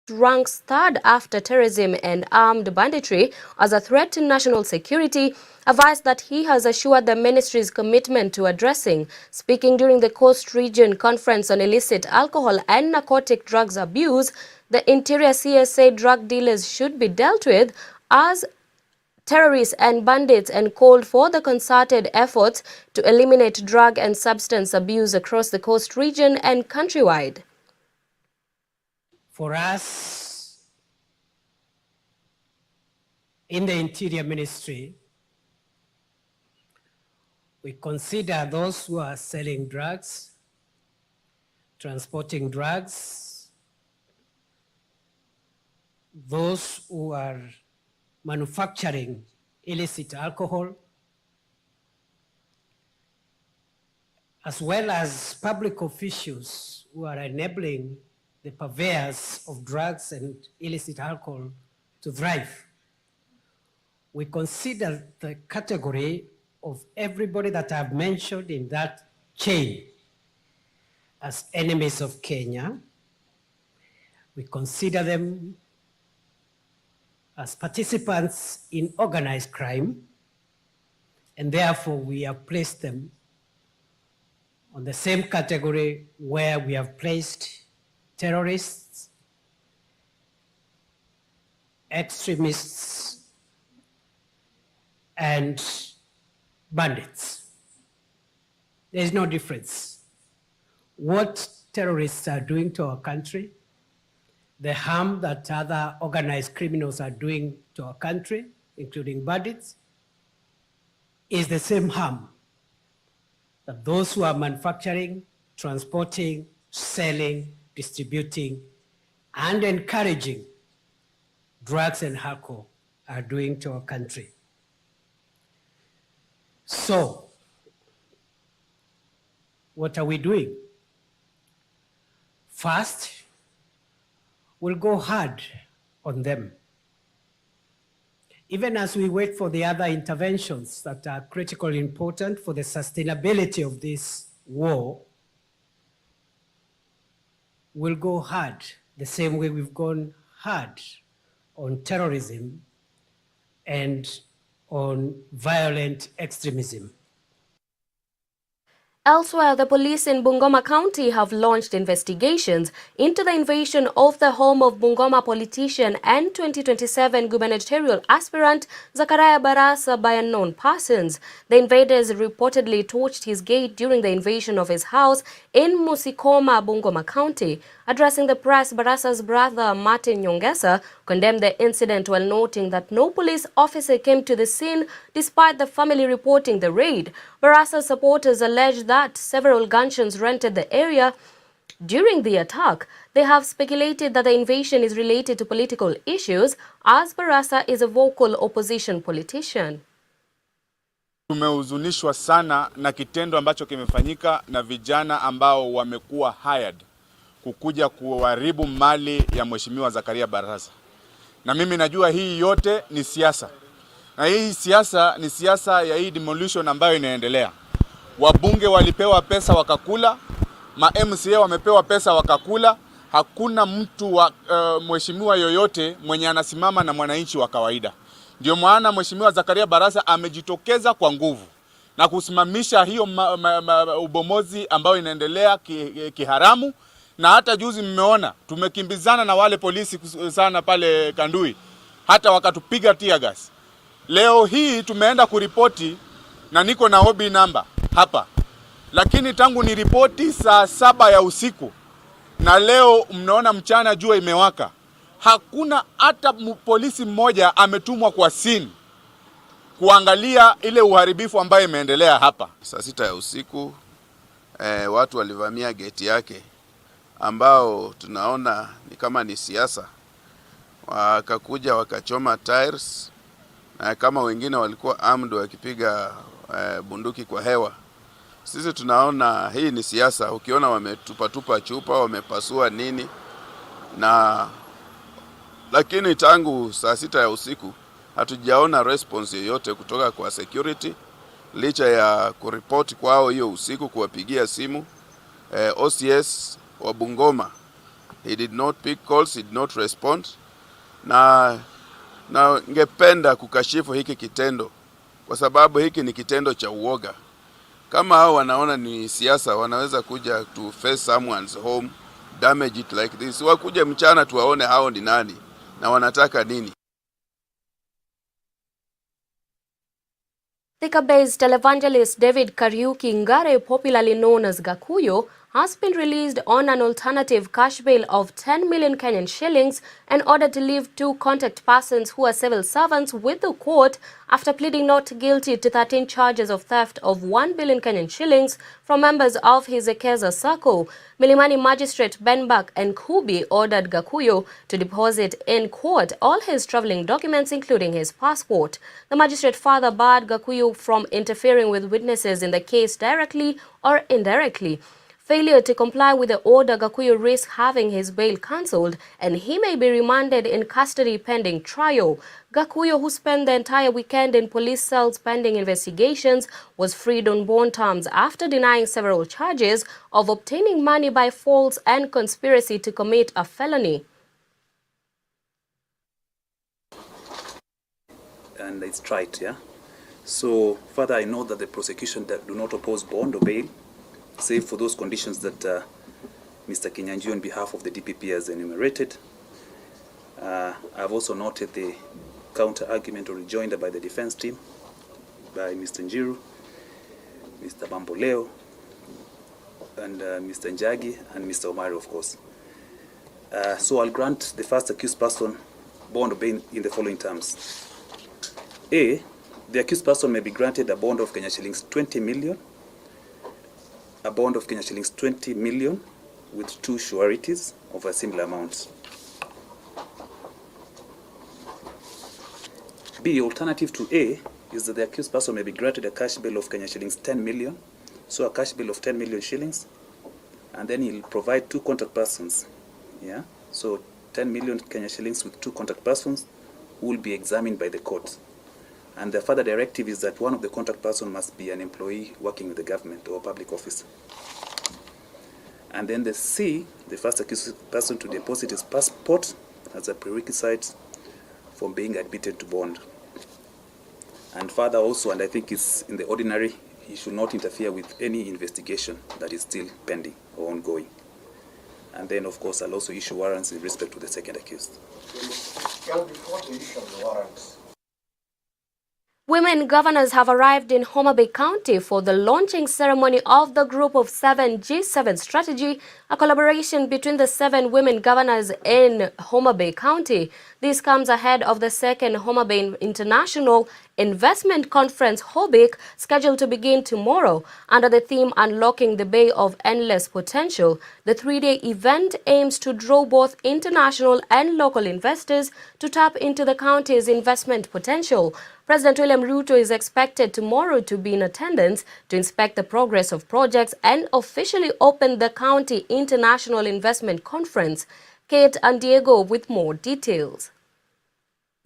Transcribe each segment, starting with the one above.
ranks third after terrorism and armed banditry as a threat to national security, advised that he has assured the ministry's commitment to addressing. Speaking during the Coast Region Conference on Illicit Alcohol and Narcotic Drugs Abuse, the Interior CS said drug dealers should be dealt with as terrorists and bandits and called for the concerted efforts to eliminate drug and substance abuse across the coast region and countrywide. For us in the Interior Ministry, we consider those who are selling drugs, transporting drugs, those who are manufacturing illicit alcohol, as well as public officials who are enabling the purveyors of drugs and illicit alcohol to thrive. We consider the category of everybody that I've mentioned in that chain as enemies of Kenya. We consider them as participants in organized crime, and therefore we have placed them on the same category where we have placed terrorists, extremists, and bandits. There is no difference. What terrorists are doing to our country, the harm that other organized criminals are doing to our country, including bandits, is the same harm that those who are manufacturing, transporting, selling, distributing, and encouraging drugs and alcohol are doing to our country. So, what are we doing? First, we'll go hard on them. Even as we wait for the other interventions that are critically important for the sustainability of this war, we'll go hard the same way we've gone hard on terrorism and on violent extremism. Elsewhere, the police in Bungoma County have launched investigations into the invasion of the home of Bungoma politician and 2027 gubernatorial aspirant Zachariah Barasa by unknown persons. The invaders reportedly torched his gate during the invasion of his house in Musikoma, Bungoma County. Addressing the press, Barasa's brother Martin Nyongesa condemned the incident while noting that no police officer came to the scene despite the family reporting the raid. Barasa's supporters alleged that several gunshots rented the area during the attack. They have speculated that the invasion is related to political issues, as Barasa is a vocal opposition politician. Tumehuzunishwa sana na kitendo ambacho kimefanyika na vijana ambao wamekuwa hired kukuja kuharibu mali ya Mheshimiwa Zachariah Barasa. Na mimi najua hii yote ni siasa. Na hii siasa ni siasa ya hii demolition ambayo inaendelea. Wabunge walipewa pesa wakakula, ma-MCA wamepewa pesa wakakula. Hakuna mtu wa mheshimiwa yoyote mwenye anasimama na mwananchi wa kawaida. Ndio maana Mheshimiwa Zachariah Barasa amejitokeza kwa nguvu na kusimamisha hiyo ubomozi ambayo inaendelea kiharamu. Na hata juzi mmeona tumekimbizana na wale polisi sana pale Kandui, hata wakatupiga tear gas. Leo hii tumeenda kuripoti na niko na OB number hapa, lakini tangu ni ripoti saa 7 ya usiku na leo mnaona mchana jua imewaka, hakuna hata polisi mmoja ametumwa kwa scene kuangalia ile uharibifu ambayo imeendelea hapa. Saa 6 ya usiku watu walivamia geti yake ambao tunaona ni kama ni siasa. Wakakuja wakachoma tires, na kama wengine walikuwa armed wakipiga bunduki kwa hewa. Sisi tunaona hii ni siasa. Ukiona wametupa chupa, wamepasua nini, lakini tangu saa 6 ya usiku hatujaona response yoyote kutoka kwa security, licha ya kuripoti kwao hiyo usiku, kuwapigia simu OCS wa Bungoma He did not pick calls, he did not respond. Na ngependa kukashifu hiki kitendo kwa sababu hiki ni kitendo cha uoga. Kama hao wanaona ni siasa, wanaweza kuja to face someone's home, damage it like this. Wakuja mchana tuwaone hao ni nani na wanataka nini. Thika-based televangelist David Kariuki Ngare, popularly known as Gakuyo, has been released on an alternative cash bail of 10 million Kenyan shillings in order to leave 2 contact persons who are civil servants with the court after pleading not guilty to 13 charges of theft of 1 billion Kenyan shillings from members of his Ekeza circle. Milimani Magistrate Benbak and Kubi ordered Gakuyo to deposit in court all his traveling documents, including his passport. The magistrate further barred Gakuyo from interfering with witnesses in the case directly or indirectly. Failure to comply with the order, Gakuyo risks having his bail cancelled and he may be remanded in custody pending trial. Gakuyo, who spent the entire weekend in police cells pending investigations, was freed on bond terms after denying several charges of obtaining money by false and conspiracy to commit a felony. And it's tried, yeah? So further, I know that the prosecution do not oppose bond or bail, save for those conditions that Mr. Kinyanjui on behalf of the DPP has enumerated. I've also noted the counter-argument or rejoinder by the defense team, by Mr. Njiru, Mr. Bamboleo, and Mr. Njagi, and Mr. Omari, of course. So I'll grant the first accused person bond or bail in the following terms. A, the accused person may be granted a bond of Kenya shillings 20 million, a bond of Kenya shillings 20 million with 2 sureties of a similar amount. B, alternative to A is that the accused person may be granted a cash bail of Kenya shillings 10 million, so a cash bail of 10 million shillings, and then he'll provide 2 contact persons. Yeah, so 10 million Kenya shillings with 2 contact persons will be examined by the court. And the further directive is that one of the contact person must be an employee working with the government or public office. And then the C, the first accused person to deposit his passport as a prerequisite for being admitted to bond. And further also, and I think it's in the ordinary, he should not interfere with any investigation that is still pending or ongoing. And then, of course, I'll also issue warrants in respect to the second accused. Before the issue of the warrants, Women governors have arrived in Homa Bay County for the launching ceremony of the Group of 7 G7 strategy, a collaboration between the 7 women governors in Homa Bay County. This comes ahead of the second Homa Bay International Investment Conference, HOBIC, scheduled to begin tomorrow under the theme Unlocking the Bay of Endless Potential. The 3-day event aims to draw both international and local investors to tap into the county's investment potential. President William Ruto is expected tomorrow to be in attendance to inspect the progress of projects and officially open the County International Investment Conference. Kate and Diego with more details.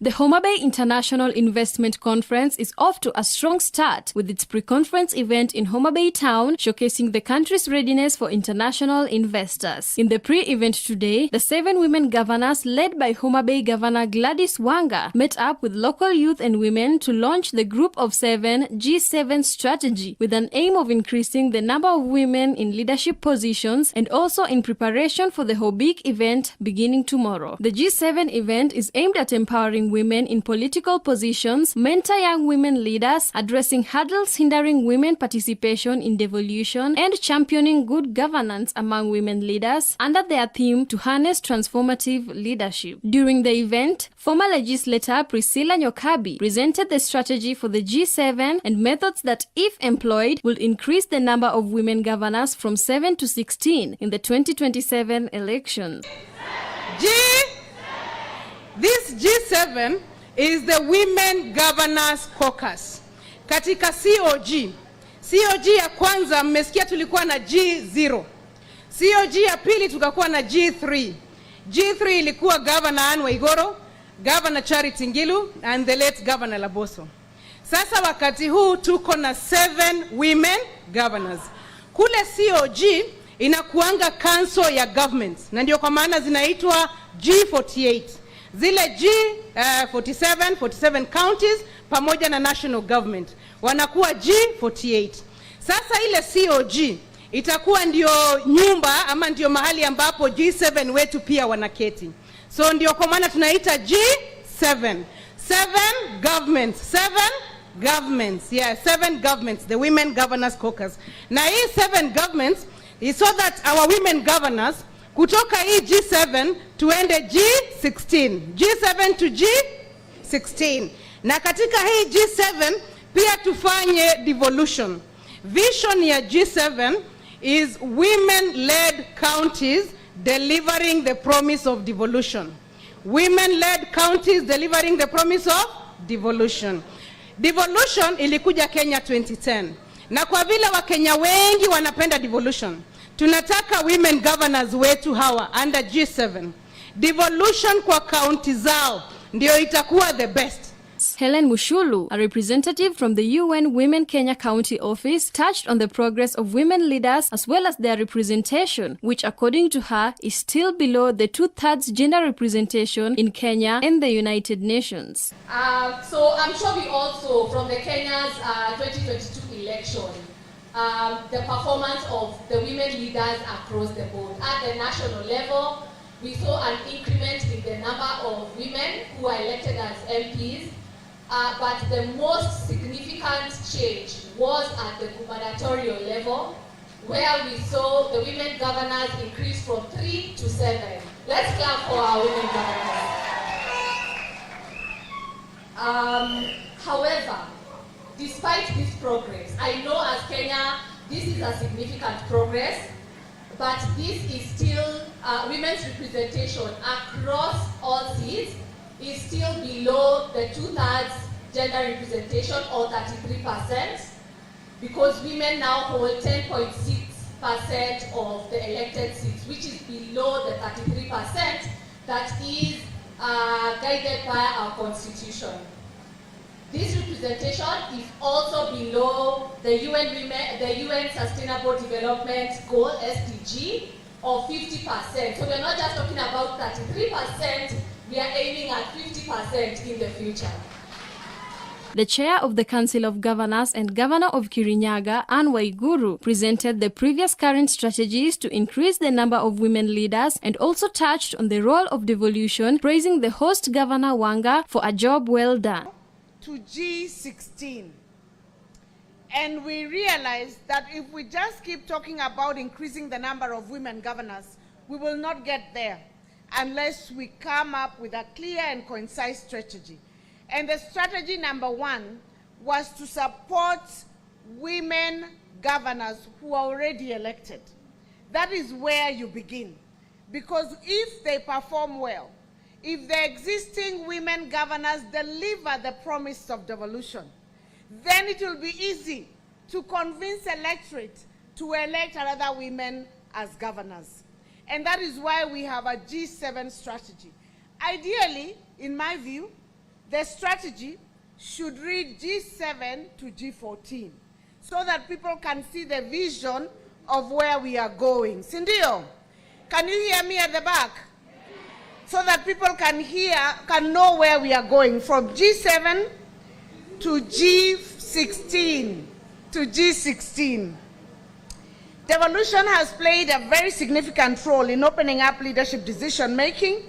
The Homa Bay International Investment Conference is off to a strong start with its pre-conference event in Homa Bay town, showcasing the country's readiness for international investors. In the pre-event today, the 7 women governors led by Homa Bay Governor Gladys Wanga met up with local youth and women to launch the Group of 7 G7 strategy with an aim of increasing the number of women in leadership positions and also in preparation for the HOBIC event beginning tomorrow. The G7 event is aimed at empowering women in political positions, mentor young women leaders, addressing hurdles hindering women participation in devolution, and championing good governance among women leaders under their theme to harness transformative leadership. During the event, former legislator Priscilla Nyokabi presented the strategy for the G7 and methods that, if employed, will increase the number of women governors from 7 to 16 in the 2027 elections. This G7 is the Women Governors Caucus. Katika COG ya kwanza mmesikia tulikuwa na G0. COG ya pili tukakuwa na G3. G3 ilikuwa Governor Anne Waigoro, Governor Charity Ngilu, and the late Governor Laboso. Sasa wakati huu tuko na 7 women governors. Kule COG inakuanga council ya government, na ndio kwa maana zinaitwa G48. Zile G47 counties pamoja na national government wanakuwa G48. Sasa ile COG itakuwa ndio nyumba ama ndio mahali ambapo G7 wetu pia wanaketi. So ndio kwa maana tunaita G7. 7 governments, yeah, 7 governments, the Women Governors Caucus. Na hii 7 governments is so that our women governors kutoka hii G7 tuende G16. G7 to G16. Na katika hii G7 pia tufanye devolution. Vision ya G7 is women-led counties delivering the promise of devolution. Women-led counties delivering the promise of devolution. Devolution ilikuja Kenya 2010. Na kwa vile Wakenya wengi wanapenda devolution, tunataka women governors wetu hawa under G7. Devolution kwa county zao ndio itakuwa the best. Helen Mushulu, a representative from the UN Women Kenya County Office, touched on the progress of women leaders as well as their representation, which according to her is still below the 2/3 gender representation in Kenya and the United Nations. So I'm sure we also, from the Kenya's 2022 election, the performance of the women leaders across the board. At the national level, we saw an increment in the number of women who are elected as MPs. But the most significant change was at the gubernatorial level, where we saw the women governors increase from 3 to 7. Let's clap for our women governors. However, despite this progress, I know as Kenya, this is a significant progress, but this is still, women's representation across all seats is still below the 2/3 gender representation, or 33%, because women now hold 10.6% of the elected seats, which is below the 33% that is guided by our constitution. This representation is also below the UN Sustainable Development Goal (SDG) of 50%. So we're not just talking about 33%. We are aiming at 50% in the future. The chair of the Council of Governors and Governor of Kirinyaga, Anne Waiguru, presented the previous current strategies to increase the number of women leaders and also touched on the role of devolution, praising the host Governor Wanga for a job well done. To G16. And we realized that if we just keep talking about increasing the number of women governors, we will not get there unless we come up with a clear and concise strategy. And the strategy number 1 was to support women governors who are already elected. That is where you begin. Because if they perform well, if the existing women governors deliver the promise of devolution, then it will be easy to convince electorate to elect other women as governors. And that is why we have a G7 strategy. Ideally, in my view, the strategy should read G7 to G14 so that people can see the vision of where we are going. Sindio, can you hear me at the back? So that people can know where we are going from G7 to G16 to G16. Devolution has played a very significant role in opening up leadership decision making.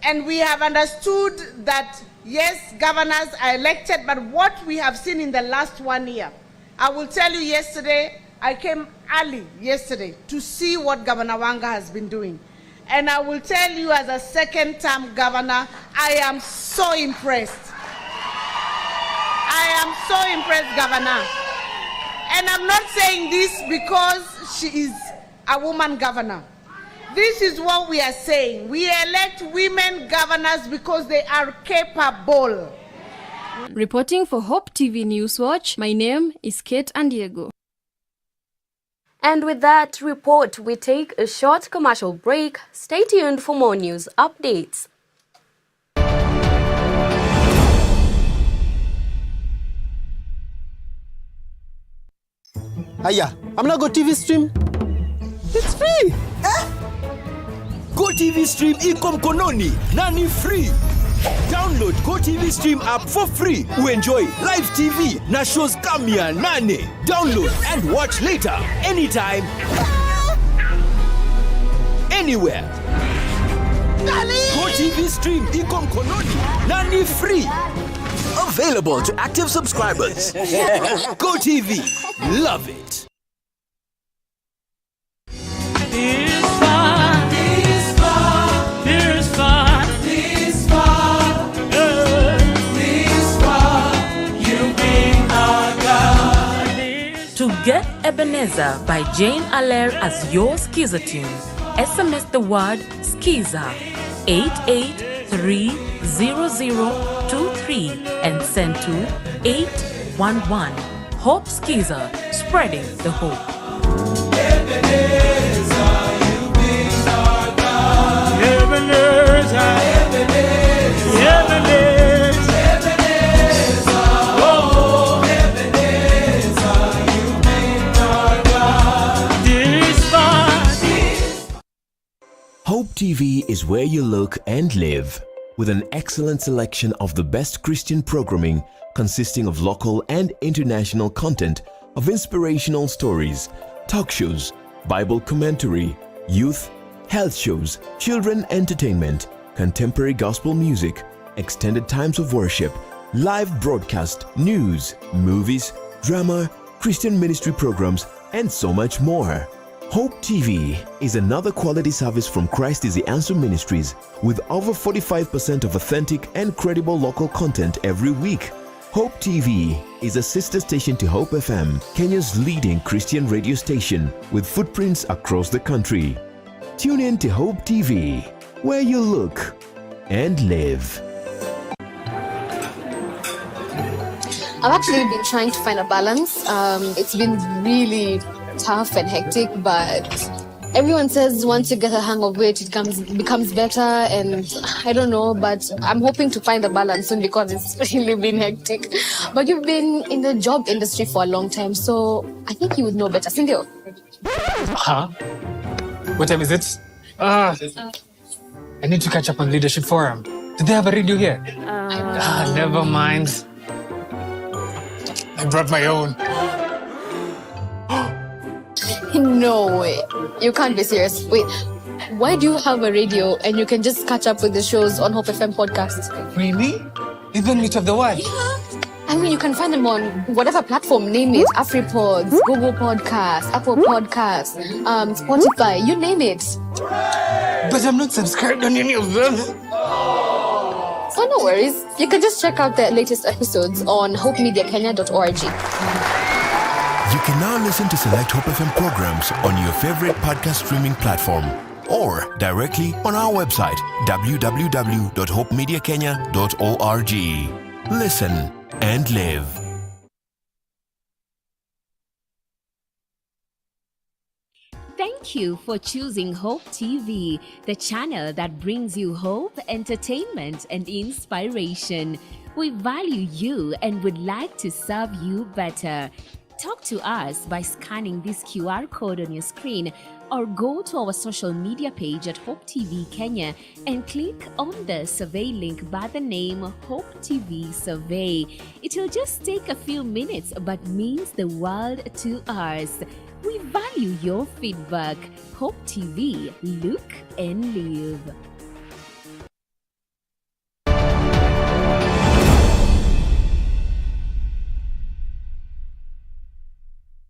And we have understood that, yes, governors are elected, but what we have seen in the last 1 year, I will tell you yesterday, I came early yesterday to see what Governor Wanga has been doing. And I will tell you as a second-term governor, I am so impressed. I am so impressed, Governor. And I'm not saying this because she is a woman governor. This is what we are saying. We elect women governors because they are capable. Reporting for Hope TV Newswatch, my name is Kate Andiego. And with that report, we take a short commercial break. Stay tuned for more news updates. Aya, I'm not go TV stream. It's free. GoTV Stream iko mkononi na ni free. Download GoTV Stream app for free. Enjoy live TV na shows kamia nane. Download and watch later anytime. Anywhere. GoTV Stream iko mkononi na ni free. Available to active subscribers. GoTV. Love it. To get Ebenezer by Jane Allaire as your Skiza tune, SMS the word Skiza 88300023 and send to 811. Hope Skiza, spreading the hope. Ebenezer, you've been our God. Ebenezer, Ebenezer, Ebenezer. Hope TV is where you look and live, with an excellent selection of the best Christian programming consisting of local and international content of inspirational stories, talk shows, Bible commentary, youth, health shows, children entertainment, contemporary gospel music, extended times of worship, live broadcast, news, movies, drama, Christian ministry programs, and so much more. Hope TV is another quality service from Christ is the Answer Ministries, with over 45% of authentic and credible local content every week. Hope TV is a sister station to Hope FM, Kenya's leading Christian radio station, with footprints across the country. Tune in to Hope TV, where you look and live. I've actually been trying to find a balance. It's been really tough and hectic, but everyone says once you get a hang of it, it becomes better, and I don't know, but I'm hoping to find a balance soon because it's really been hectic. But you've been in the job industry for a long time, so I think you would know better, Cynthia. Huh? What time is it? I need to catch up on Leadership Forum. Do they have a radio here? Never mind. I brought my own. No way. You can't be serious. Wait, why do you have a radio and you can just catch up with the shows on Hope FM podcast? Really? Even which of the what? Yeah. I mean, you can find them on whatever platform, name it. AfriPods, Google Podcasts, Apple Podcasts, Spotify, you name it. But I'm not subscribed on any of them. So no worries. You can just check out the latest episodes on hopemediakenya.org. You can now listen to select Hope FM programs on your favorite podcast streaming platform or directly on our website www.hopemediakenya.org. Listen and live. Thank you for choosing Hope TV, the channel that brings you hope, entertainment, and inspiration. We value you and would like to serve you better. Talk to us by scanning this QR code on your screen or go to our social media page at Hope TV Kenya and click on the survey link by the name Hope TV Survey. It will just take a few minutes but means the world to us. We value your feedback. Hope TV, look and live.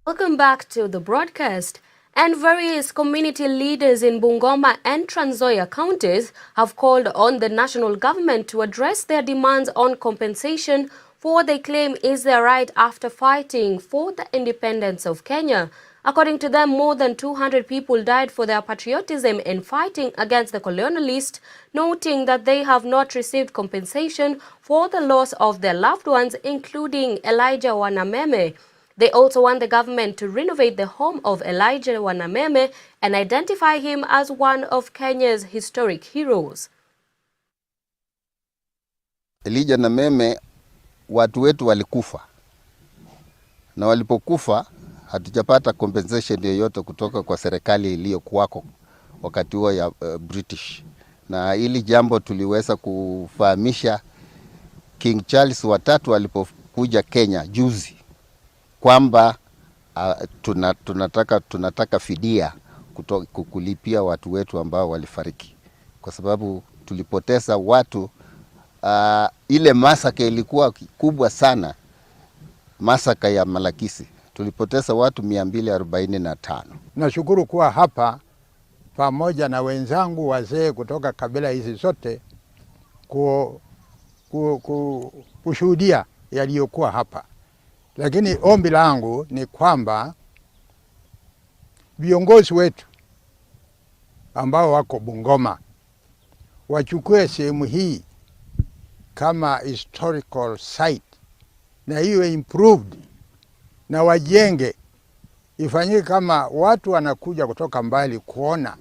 Welcome back to the broadcast. And various community leaders in Bungoma and Trans Nzoia counties have called on the national government to address their demands on compensation for what they claim is their right after fighting for the independence of Kenya. According to them, more than 200 people died for their patriotism in fighting against the colonialists, noting that they have not received compensation for the loss of their loved ones, including Elijah Wanameme. They also want the government to renovate the home of Elijah Wanameme and identify him as one of Kenya's historic heroes. Elijah Wanameme, watu wetu walikufa. Na walipokufa, hatujapata compensation yoyote kutoka kwa serikali iliyokuwako wakati huo ya British. Na hili jambo tuliweza kufahamisha King Charles watatu alipokuja Kenya juzi kwamba tunataka fidia kulipia watu wetu ambao walifariki, kwa sababu tulipoteza watu. Ile masaka ilikuwa kubwa sana, masaka ya Malakisi, tulipoteza watu 245. Nashukuru kuwa hapa pamoja na wenzangu wazee kutoka kabila hizi zote kushuhudia yaliyokuwa hapa. Lakini ombi langu ni kwamba viongozi wetu ambao wako Bungoma wachukue sehemu hii kama historical site na iwe improved, na wajenge, ifanyike kama watu wanakuja kutoka mbali kuona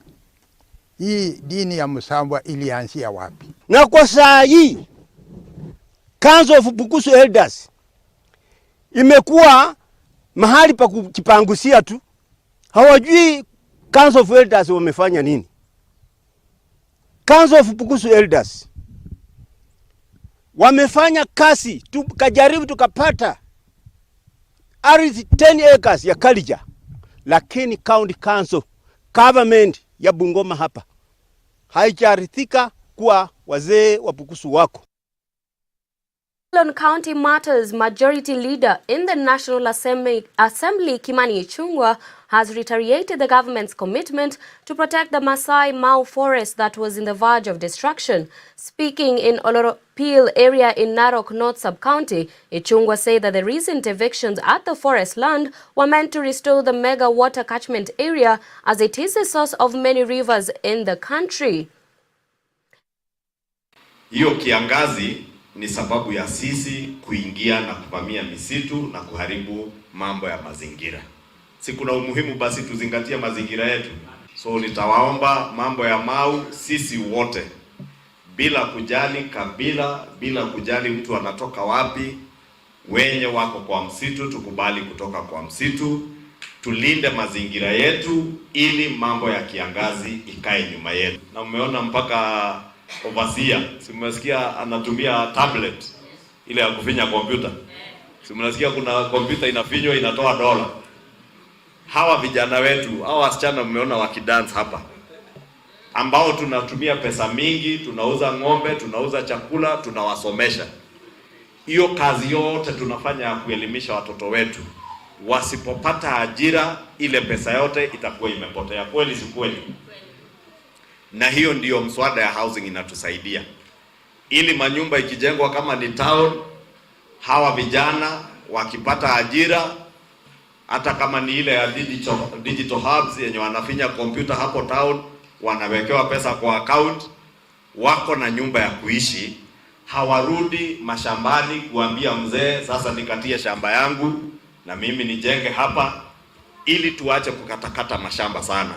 hii dini ya Musambwa ilianzia wapi. Na kwa saa hii Council of Bukusu Elders imekuwa mahali pa kujipangusia tu. Hawajui Council of Elders wamefanya nini. Council of Bukusu Elders wamefanya kazi, tukajaribu tukapata ardhi 10 acres ya Kalija, lakini county council government ya Bungoma hapa haijarithika kuwa wazee wa Bukusu wako. On County Matters, Majority Leader in the National Assembly Kimani Ichung'wah has reiterated the government's commitment to protect the Masai Mau forest that was in the verge of destruction. Speaking in Oloropil area in Narok North Sub-County, Ichung'wah said that the recent evictions at the forest land were meant to restore the mega water catchment area, as it is a source of many rivers in the country. Hiyo kiangazi ni sababu ya sisi kuingia na kuvamia misitu na kuharibu mambo ya mazingira. Si kuna umuhimu basi tuzingatie mazingira yetu. So nitawaomba mambo ya Mau, sisi wote bila kujali kabila, bila kujali mtu anatoka wapi, wenye wako kwa msitu tukubali kutoka kwa msitu, tulinde mazingira yetu ili mambo ya kiangazi ikae nyuma yetu. Na umeona mpaka overseer, simesikia anatumia tablet ile ya kufinya kompyuta. Simesikia kuna kompyuta inafinywa inatoa dola. Hawa vijana wetu, hawa wasichana mmeona wakidance hapa, ambao tunatumia pesa mingi, tunauza ng'ombe, tunauza chakula, tunawasomesha. Hiyo kazi yote tunafanya ya kuelimisha watoto wetu. Wasipopata ajira, ile pesa yote itakuwa imepotea. Kweli si kweli? Na hiyo ndiyo mswada ya housing inatusaidia. Ili manyumba ikijengwa kama ni town, hawa vijana wakipata ajira, hata kama ni ile ya digital hubs yenye wanafinya kompyuta hapo town, wanawekewa pesa kwa account, wako na nyumba ya kuishi, hawarudi mashambani kuambia mzee sasa nikatie shamba yangu na mimi nijenge hapa, ili tuache kukatakata mashamba sana.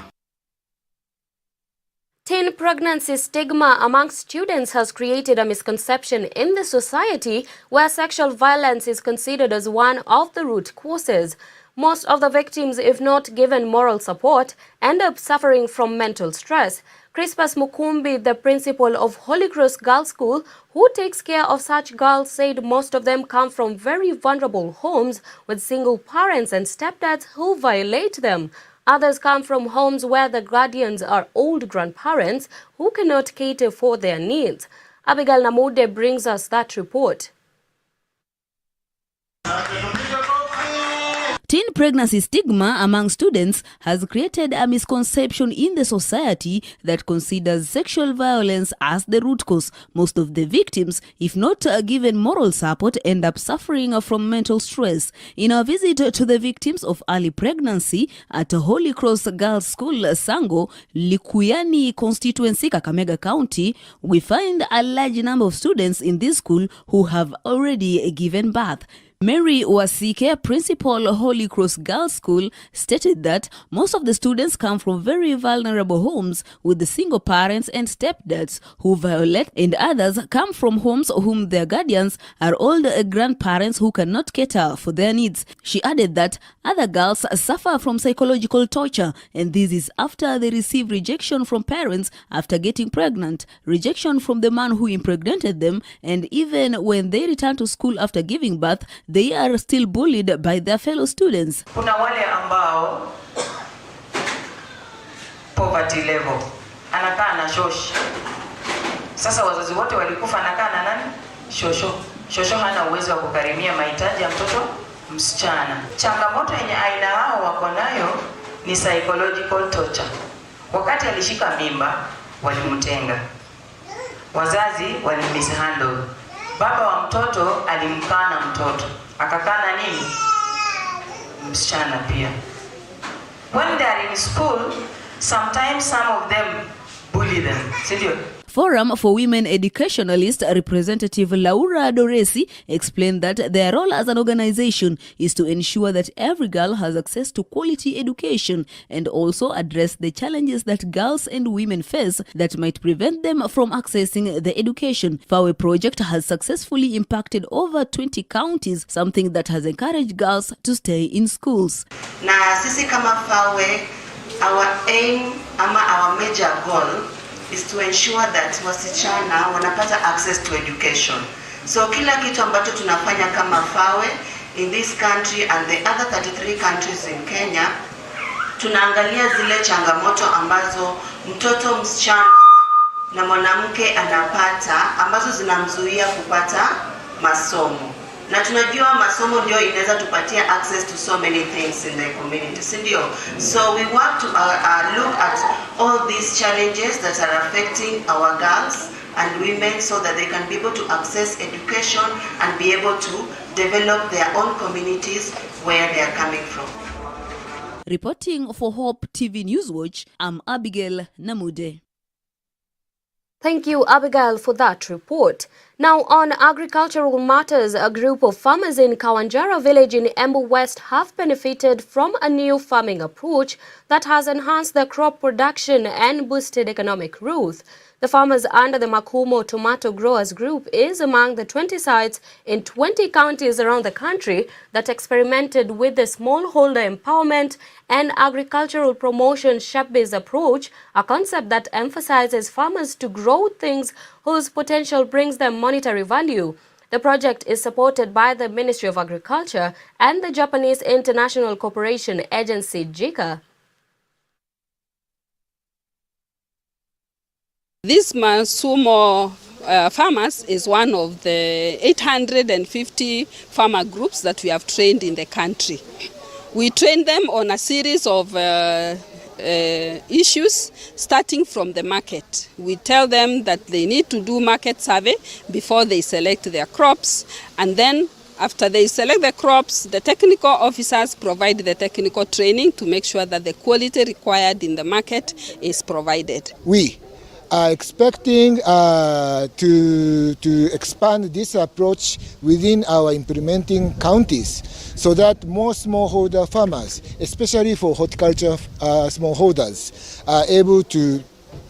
Teen pregnancy stigma among students has created a misconception in the society where sexual violence is considered as one of the root causes. Most of the victims, if not given moral support, end up suffering from mental stress. Crispus Mukumbi, the principal of Holy Cross Girls' School, who takes care of such girls, said most of them come from very vulnerable homes with single parents and stepdads who violate them. Others come from homes where the guardians are old grandparents who cannot cater for their needs. Abigail Namude brings us that report. Teen pregnancy stigma among students has created a misconception in the society that considers sexual violence as the root cause. Most of the victims, if not given moral support, end up suffering from mental stress. In our visit to the victims of early pregnancy at Holy Cross Girls' School, Sango, Likuyani constituency, Kakamega County, we find a large number of students in this school who have already given birth. Mary Wasike, principal Holy Cross Girls School, stated that most of the students come from very vulnerable homes with the single parents and stepdads who violate, and others come from homes whom their guardians are old grandparents who cannot cater for their needs. She added that other girls suffer from psychological torture, and this is after they receive rejection from parents after getting pregnant, rejection from the man who impregnated them, and even when they return to school after giving birth, they are still bullied by their fellow students. Kuna wale ambao poverty level anakaa na shosh. Sasa wazazi wote walikufa, anakaa na nani? Shosho. Shosho hana uwezo wa kukarimia mahitaji ya mtoto msichana. Changamoto yenye aina hao wako nayo ni psychological torture. Wakati alishika mimba walimtenga, wazazi walimishandle, baba wa mtoto alimkana mtoto, akakana nini? Msichana pia. When they are in school, sometimes some of them bully them. Sindio? Forum for Women Educationalist Representative Laura Doresi explained that their role as an organization is to ensure that every girl has access to quality education and also address the challenges that girls and women face that might prevent them from accessing the education. FAWE project has successfully impacted over 20 counties, something that has encouraged girls to stay in schools. Na sisi kama FAWE, our aim our major goal is to ensure that wasichana wanapata access to education. So kila kitu ambacho tunafanya kama FAWE in this country and the other 33 countries in Kenya, tunaangalia zile changamoto ambazo mtoto msichana na mwanamke anapata ambazo zinamzuia kupata masomo. Na tunajua masomo ndio inaweza tupatia access to so many things in the community, sindio? So we want to look at all these challenges that are affecting our girls and women so that they can be able to access education and be able to develop their own communities where they are coming from. Reporting for Hope TV Newswatch, I'm Abigail Namude. Thank you, Abigail, for that report. Now, on agricultural matters, a group of farmers in Kawanjara village in Embu West have benefited from a new farming approach that has enhanced their crop production and boosted economic growth. The farmers under the Makumo Tomato Growers Group is among the 20 sites in 20 counties around the country that experimented with the smallholder empowerment and agricultural promotion shop-based approach, a concept that emphasizes farmers to grow things whose potential brings them monetary value. The project is supported by the Ministry of Agriculture and the Japanese International Cooperation Agency, JICA. This Masumo farmers is one of the 850 farmer groups that we have trained in the country. We train them on a series of issues starting from the market. We tell them that they need to do market survey before they select their crops, and then after they select the crops, the technical officers provide the technical training to make sure that the quality required in the market is provided. We are expecting to expand this approach within our implementing counties so that more smallholder farmers, especially for horticulture smallholders, are able to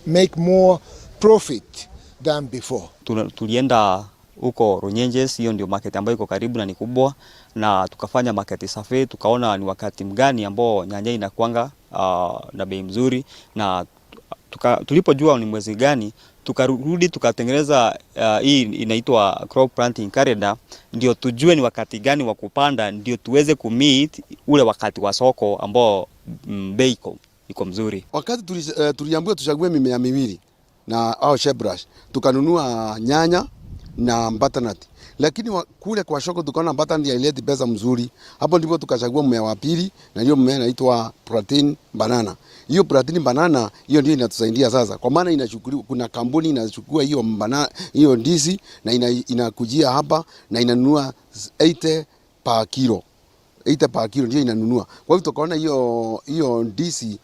make more profit than before. Tulienda huko Runyenjes, hiyo ndio market ambayo iko karibu na ni kubwa, na tukafanya market survey, tukaona ni wakati mgani ambao nyanya inakuanga na bei mzuri, na tulipojua ni mwezi gani tukarudi tukatengeneza hii inaitwa crop planting calendar, ndio tujue ni wakati gani wa kupanda, ndio tuweze kumeet ule wakati wa soko ambao bei iko mzuri. Wakati tuliambiwa tuchague mimea miwili na au shebrash, tukanunua nyanya na butternut, lakini kule kwa soko tukaona butternut haileti pesa mzuri. Hapo ndipo tukachagua mmea wa pili, na hiyo mmea inaitwa protein banana. Hiyo protein banana hiyo ndio inatusaidia sasa, kwa maana inachukuliwa, kuna kampuni inachukua hiyo banana, hiyo ndizi, na inakujia hapa na inanunua 80 per kilo. 80 per kilo ndio inanunua. Kwa hivyo tukaona hiyo ndizi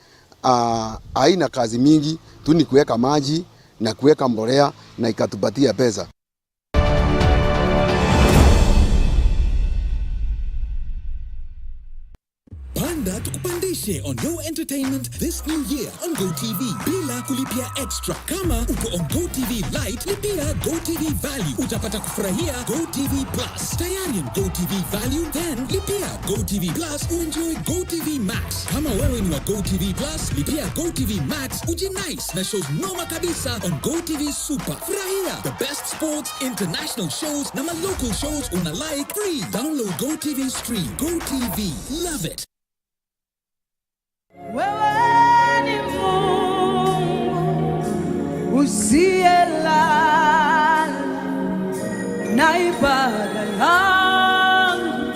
haina kazi mingi, tu ni kuweka maji na kuweka mbolea na ikatupatia pesa. Jifiche on your entertainment this new year on GoTV bila kulipia extra. Kama uko on GoTV Lite, lipia GoTV Value. Utapata kufurahia GoTV Plus. Tayari on GoTV Value, then lipia GoTV Plus uenjoy GoTV Max. Kama wewe ni wa GoTV Plus, lipia GoTV Max ujinice na shows noma kabisa on GoTV Super. Furahia the best sports, international shows na local shows una like free. Download GoTV Stream. GoTV. Love it. Wewe ni Mungu usiyelala na ibada yangu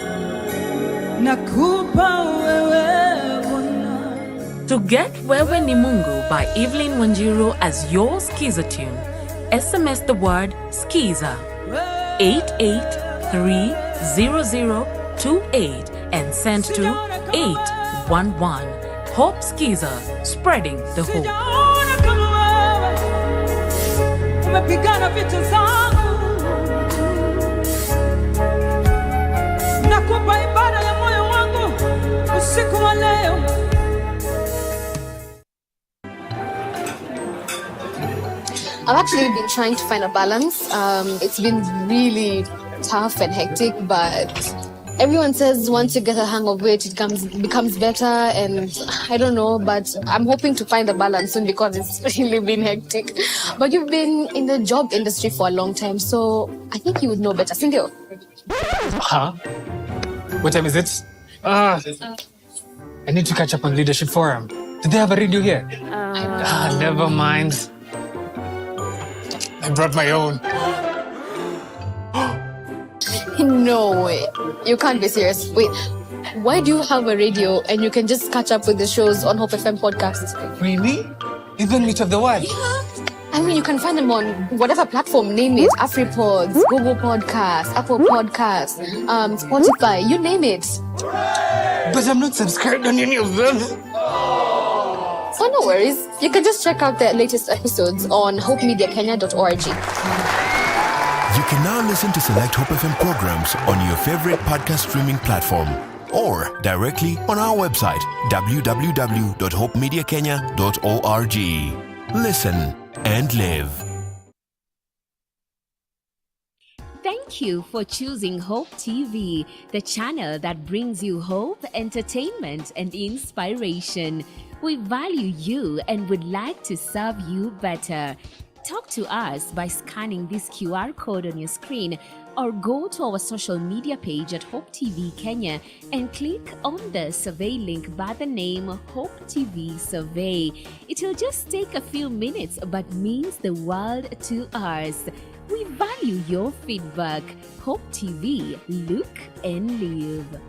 nakupa wewe Bwana. To get Wewe ni Mungu by Evelyn Wanjiru as your Skiza tune, SMS the word Skiza 88300028 and send to 811. Hope Skiza, spreading the hope. Sijaona kama wewe umepigana vita zangu, nakupa ibada ya moyo wangu usiku wa leo. I've actually been trying to find a balance. It's been really tough and hectic, but everyone says once you get a hang of it, it becomes better, and I don't know, but I'm hoping to find a balance soon because it's really been hectic. But you've been in the job industry for a long time, so I think you would know better. Sindio? Huh? What time is it? I need to catch up on leadership forum. Do they have a radio here? Never mind. I brought my own. No way. You can't be serious. Wait, why do you have a radio and you can just catch up with the shows on Hope FM podcasts? Really? Even Meet of the One? Yeah. I mean, you can find them on whatever platform, name it. AfriPods, Google Podcasts, Apple Podcasts, Spotify, you name it. But I'm not subscribed on any of them. So no worries. You can just check out the latest episodes on hopemediakenya.org. You can now listen to select Hope FM programs on your favorite podcast streaming platform or directly on our website www.hopemediakenya.org. Listen and live. Thank you for choosing Hope TV, the channel that brings you hope, entertainment, and inspiration. We value you and would like to serve you better. Talk to us by scanning this QR code on your screen or go to our social media page at Hope TV Kenya and click on the survey link by the name Hope TV Survey. It will just take a few minutes but means the world to us. We value your feedback. Hope TV, look and live.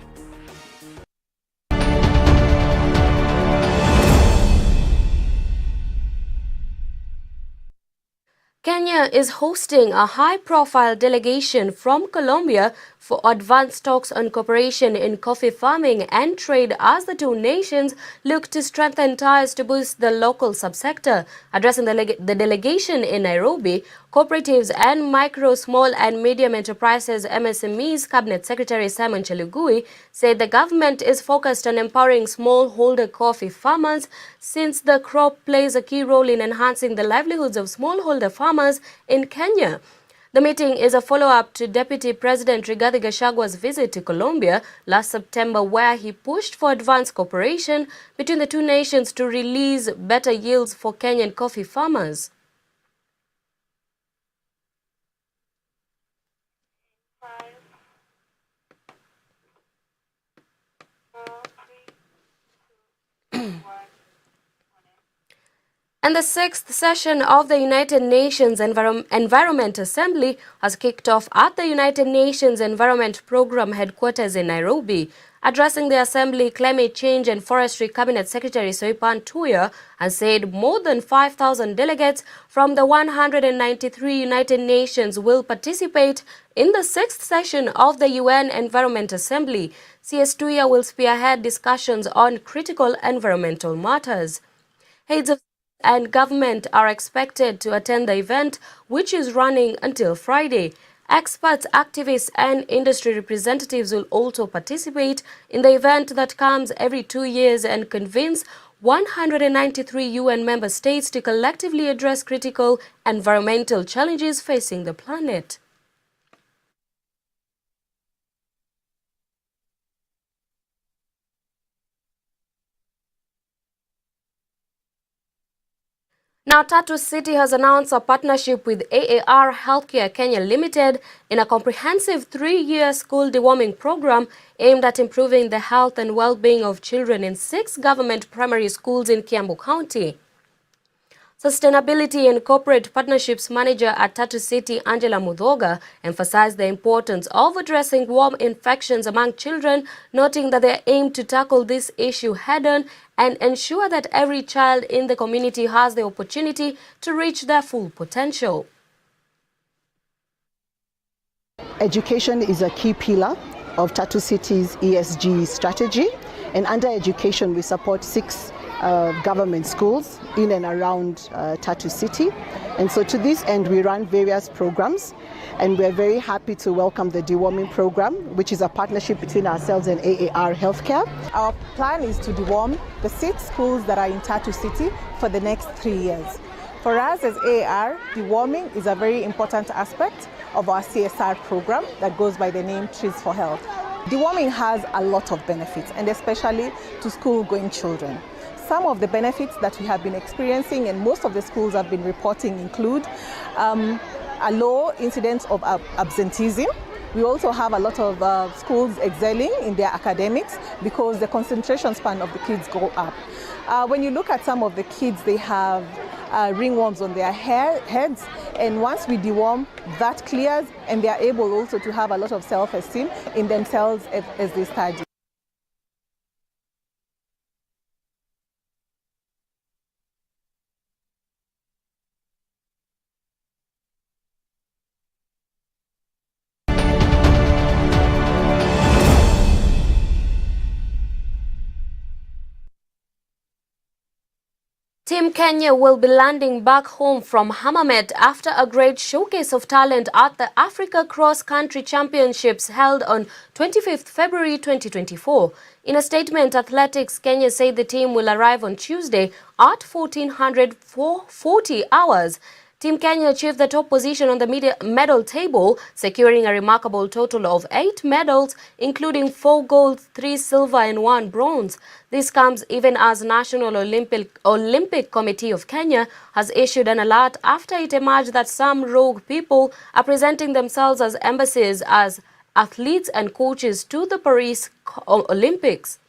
Kenya is hosting a high-profile delegation from Colombia for advanced talks on cooperation in coffee farming and trade as the two nations look to strengthen ties to boost the local subsector. Addressing the delegation in Nairobi, Cooperatives and Micro, Small and Medium Enterprises MSMEs Cabinet Secretary Simon Chelugui said the government is focused on empowering smallholder coffee farmers since the crop plays a key role in enhancing the livelihoods of smallholder farmers in Kenya. The meeting is a follow-up to Deputy President Rigathi Gachagua's visit to Colombia last September, where he pushed for advanced cooperation between the two nations to release better yields for Kenyan coffee farmers. And the sixth session of the United Nations Environment Assembly has kicked off at the United Nations Environment Programme headquarters in Nairobi. Addressing the Assembly, Climate Change and Forestry Cabinet Secretary Soipan Tuya has said more than 5,000 delegates from the 193 United Nations will participate in the sixth session of the UN Environment Assembly. CS Tuya will spearhead discussions on critical environmental matters. Heads of and government are expected to attend the event, which is running until Friday. Experts, activists and industry representatives will also participate in the event that comes every 2 years and convenes 193 UN member states to collectively address critical environmental challenges facing the planet. Now, Tatu City has announced a partnership with AAR Healthcare Kenya Limited in a comprehensive 3-year school deworming program aimed at improving the health and well-being of children in 6 government primary schools in Kiambu County. Sustainability and Corporate Partnerships Manager at Tatu City, Angela Mudhoga, emphasized the importance of addressing worm infections among children, noting that they aim to tackle this issue head-on and ensure that every child in the community has the opportunity to reach their full potential. Education is a key pillar of Tatu City's ESG strategy, and under education we support 6 government schools in and around Tatu City. And so to this end we run various programs, and we're very happy to welcome the deworming program, which is a partnership between ourselves and AAR Healthcare. Our plan is to deworm the 6 schools that are in Tatu City for the next 3 years. For us as AAR, deworming is a very important aspect of our CSR program that goes by the name Trees for Health. Deworming has a lot of benefits, and especially to school-going children. Some of the benefits that we have been experiencing and most of the schools have been reporting include a low incidence of absenteeism. We also have a lot of schools excelling in their academics because the concentration span of the kids go up. When you look at some of the kids, they have ringworms on their heads, and once we deworm, that clears, and they are able also to have a lot of self-esteem in themselves as they study. Team Kenya will be landing back home from Hammamet after a great showcase of talent at the Africa Cross Country Championships held on 25th February 2024. In a statement, Athletics Kenya said the team will arrive on Tuesday at 1440 hours. Team Kenya achieved the top position on the medal table, securing a remarkable total of 8 medals, including 4 gold, 3 silver and 1 bronze. This comes even as National Olympic Committee of Kenya has issued an alert after it emerged that some rogue people are presenting themselves as embassies as athletes and coaches to the Paris Olympics.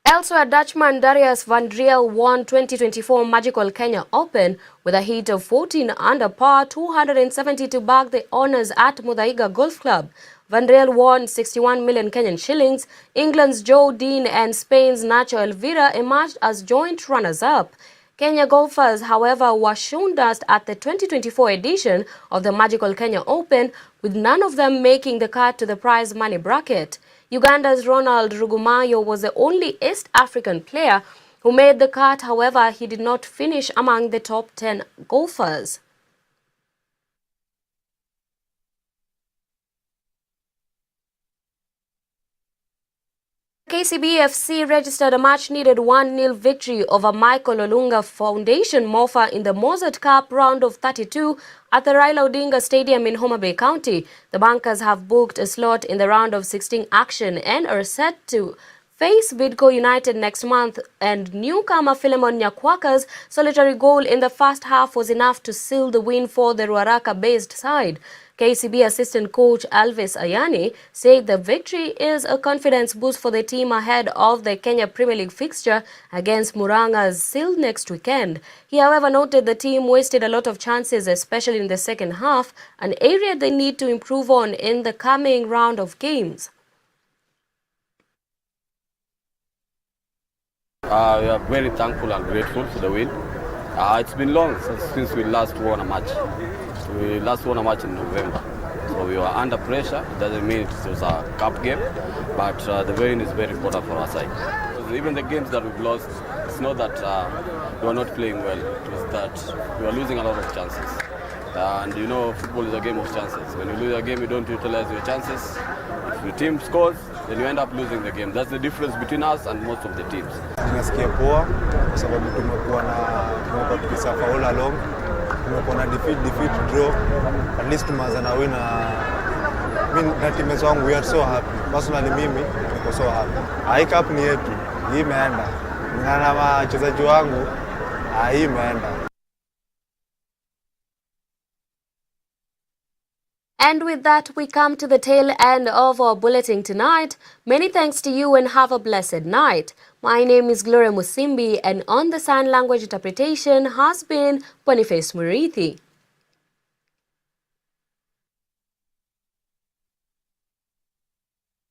Elsewhere, Dutchman Darius van Driel won 2024 Magical Kenya Open with a heat of 14 under par 270 to bag the honours at Muthaiga Golf Club. Van Driel won 61 million Kenyan shillings. England's Joe Dean and Spain's Nacho Elvira emerged as joint runners-up. Kenya golfers, however, were shown dust at the 2024 edition of the Magical Kenya Open, with none of them making the cut to the prize money bracket. Uganda's Ronald Rugumayo was the only East African player who made the cut. However, he did not finish among the top 10 golfers. KCB FC registered a much-needed 1-0 victory over Michael Olunga Foundation Mofa in the Mozart Cup round of 32 at the Raila Odinga Stadium in Homa Bay County. The Bankers have booked a slot in the round of 16 action and are set to face Bidco United next month, and newcomer Philemon Nyakwaka's solitary goal in the first half was enough to seal the win for the Ruaraka-based side. KCB assistant coach Alvis Ayani said the victory is a confidence boost for the team ahead of the Kenya Premier League fixture against Muranga's Seal next weekend. He, however, noted the team wasted a lot of chances, especially in the second half, an area they need to improve on in the coming round of games. We are very thankful and grateful for the win. It's been long since we last won a match. We last won a match in November. So we were under pressure. It doesn't mean it was a cup game, but the win is very important for our side. Even the games that we've lost, it's not that we were not playing well. It was that we were losing a lot of chances. And you know, football is a game of chances. When you lose a game, you don't utilize your chances. If your team scores, then you end up losing the game. That's the difference between us and most of the teams. Tunasikia poa kwa sababu tumekuwa tukisafa all along. Tumekuwa na defeat, draw. At least tumeanza na win na teammates wangu, we are so happy. Personally mimi niko so happy. Hii cup ni yetu. Hii imeenda. Na wachezaji wangu hii imeenda. And with that, we come to the tail end of our bulletin tonight. Many thanks to you and have a blessed night. My name is Gloria Musimbi, and on the sign language interpretation has been Boniface Murithi.